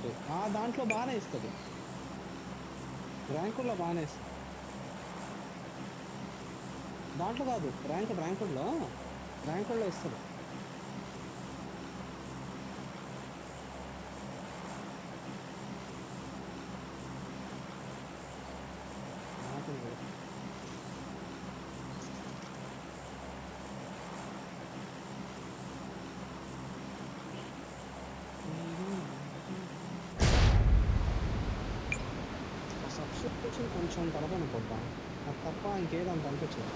మరి దాంట్లో బాగానే ఇస్తుంది, ర్యాంకుల్లో బాగానే ఇస్తుంది. దాంట్లో కాదు, ర్యాంకుల్లో ఇస్తుంది. సబ్స్క్రిప్షన్ కొంచెం కలపనుకుంటాం, అది తప్ప ఇంకేదంత అనిపించదు.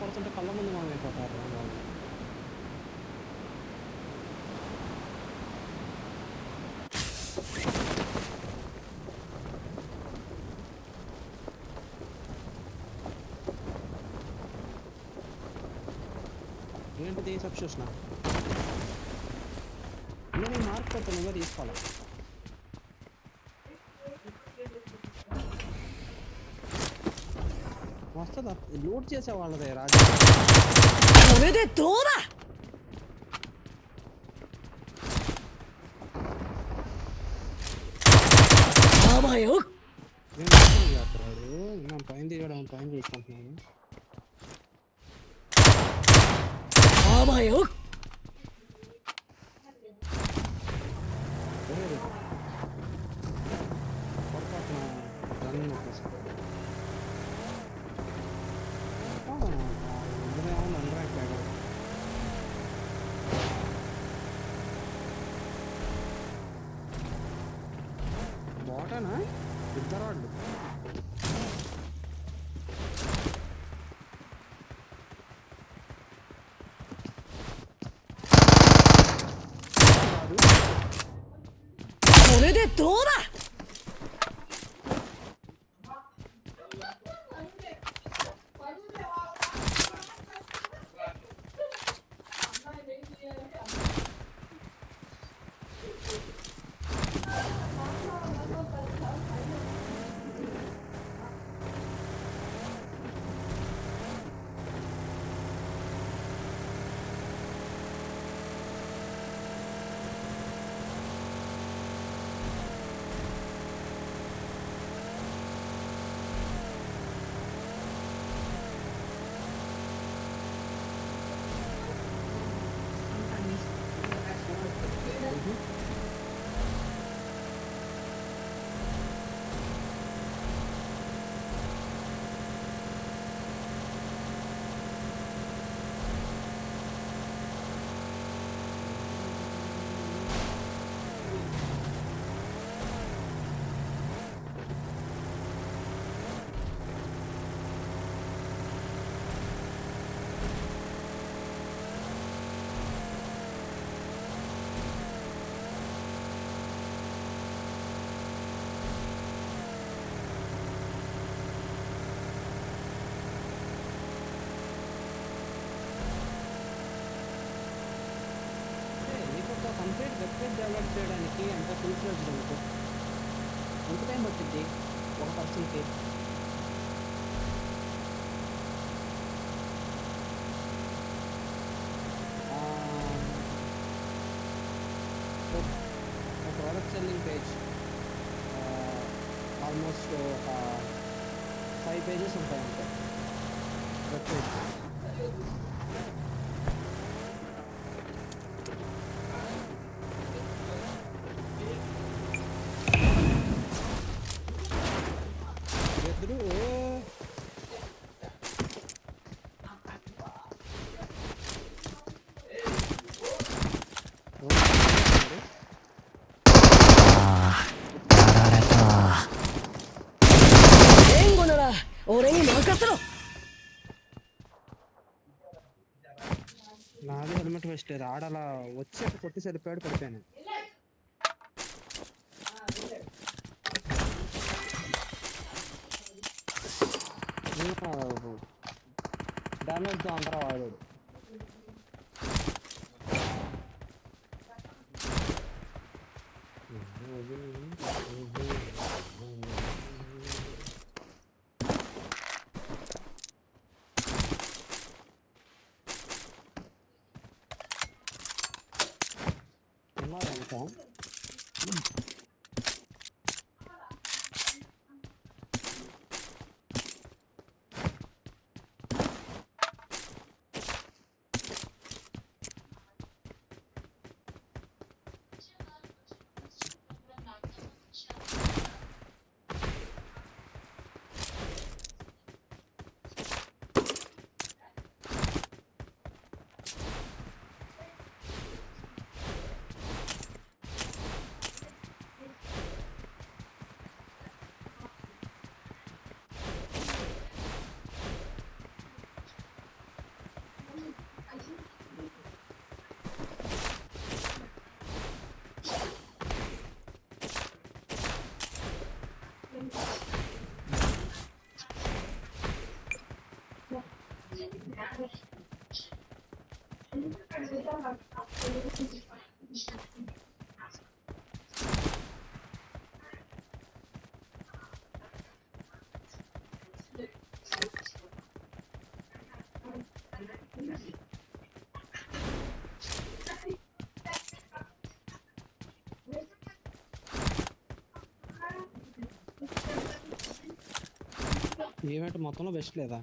కొడుతుంటే కళ్ళ ముందు మనం అయిపోతారు వాళ్ళు. ఏంటిది సబ్స్క్రిప్షన్? నేను మార్క్ పెడతాను, నువ్వే తీసుకోవాలి. వస్తుందా? లూట్ చేసే వాళ్ళదే రాజు. నేను పైన దిగడం, పైన చూసుకుంటున్నాను. పొరపాటున రన్ నొప్పేసాను. బాటనా ఇద్దరు వాళ్ళు. కంప్లీట్ వెబ్సైట్ డెవలప్ చేయడానికి అంత ఫుల్ ఫ్లెడ్జ్డ్ అనుకో ఎంత టైం పడుతుంది ఒక పర్సన్కి? ప్రోడక్ట్ సెల్లింగ్ పేజ్ ఆల్మోస్ట్ ఒక 5 pages ఉంటాయి అంతే వెబ్సైట్. నాది హెల్మెట్ వేస్ట్ లేదు, ఆడలా వచ్చి కొట్టి సరిపోయాడు, పడిపోయాను. డ్యామేజ్ అందరూ వాడాడు. చూస్తా. ఈవెంట్ మొత్తంలో బెస్ట్ లేదా?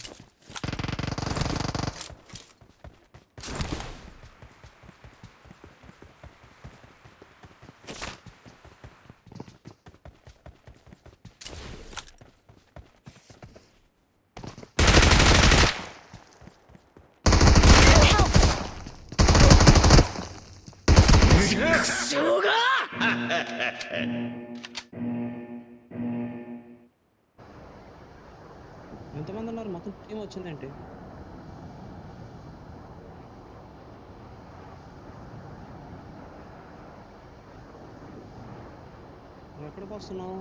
ఎంతమంది ఉన్నారు? మొత్తం టీం వచ్చిందేంటి? నువ్వు ఎక్కడికి వస్తున్నావు?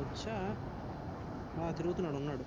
వచ్చా తిరుగుతున్నాడు, ఉన్నాడు.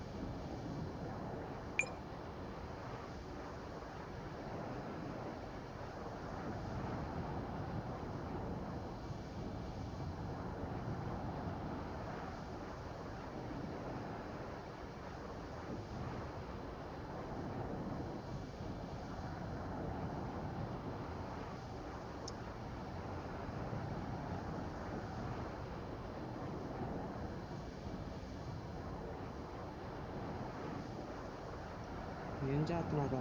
ఏం చేస్తున్నారా?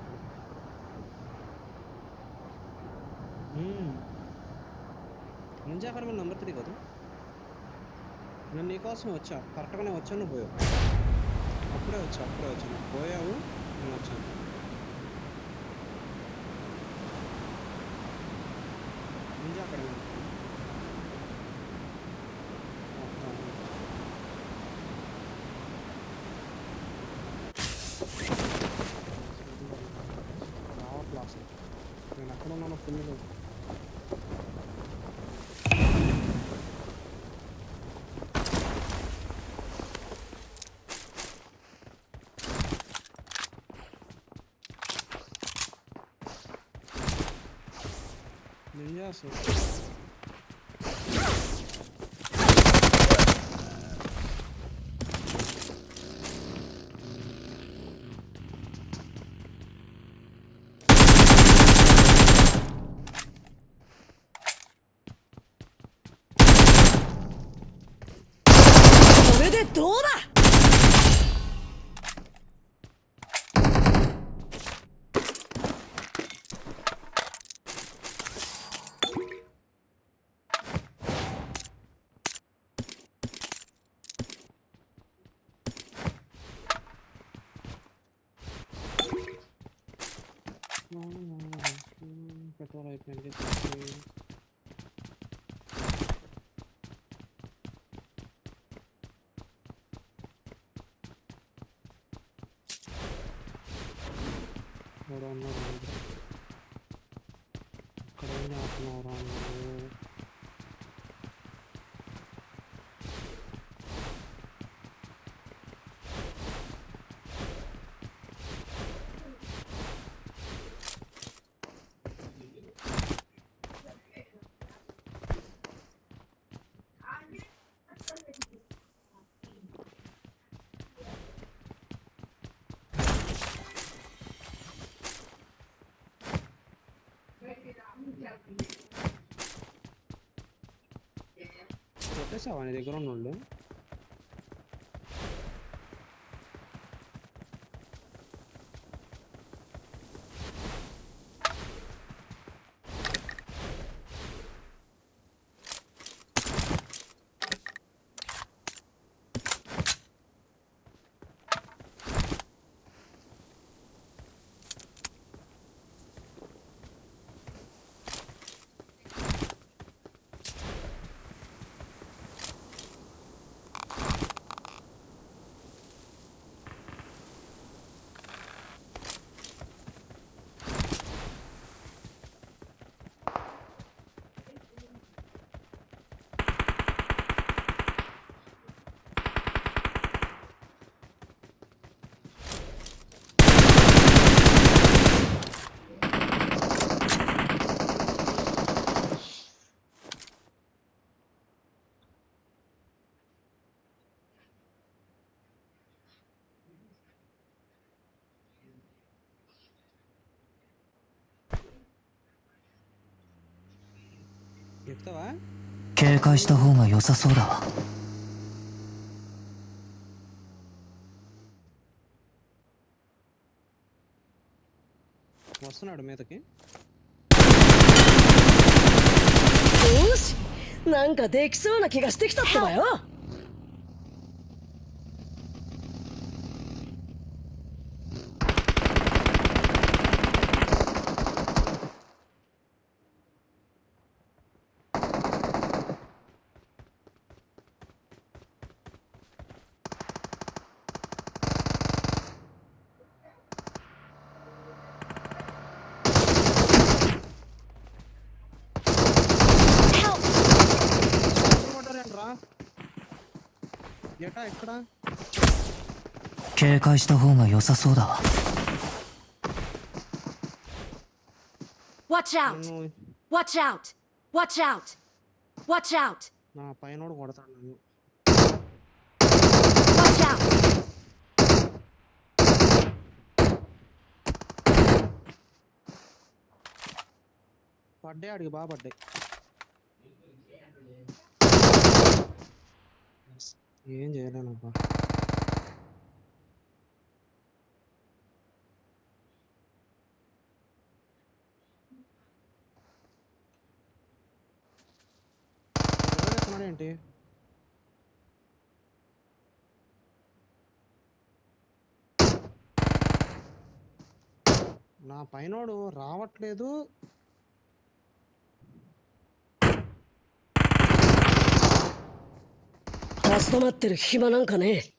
నుంచి అక్కడ మన నెంబర్ 3 కదా. నేను నీకోసం వచ్చా, కరెక్ట్గానే వచ్చాను, నువ్వు పోయావు. అప్పుడే వచ్చాను పోయావు, నేను వచ్చాను. నుంచి అక్కడ రావట్లా. నేను ఎక్కడ ఉన్నాను? Full ninjas. Petrol అయిపోయింది. ఇక్కడ ఏం చేస్తున్నారా నువ్వు? చంపేసావా నీ దగ్గర ఉన్నోళ్ళు? ఎక్కుతావా? 警戒した方が良さそうだわ。 వస్తున్నాడు మీదకి. よし、なんかできそうな気がしてきたってばよ。 కొట్టారేంట్రా? ఎటా ఎక్కడ? 警戒した方が良さそうだわ。 Watch out! నన్ను Watch out! Watch out! Watch out! నా పైనోడు కొడతాడు నన్ను. Watch out! పడ్డాయి అడిగి బాగా పడ్డాయి. ఏం చేయలేనబ్బా. ఏంటి నా పైనోడు రావట్లేదు. 立ち止まってる暇なんかねえ。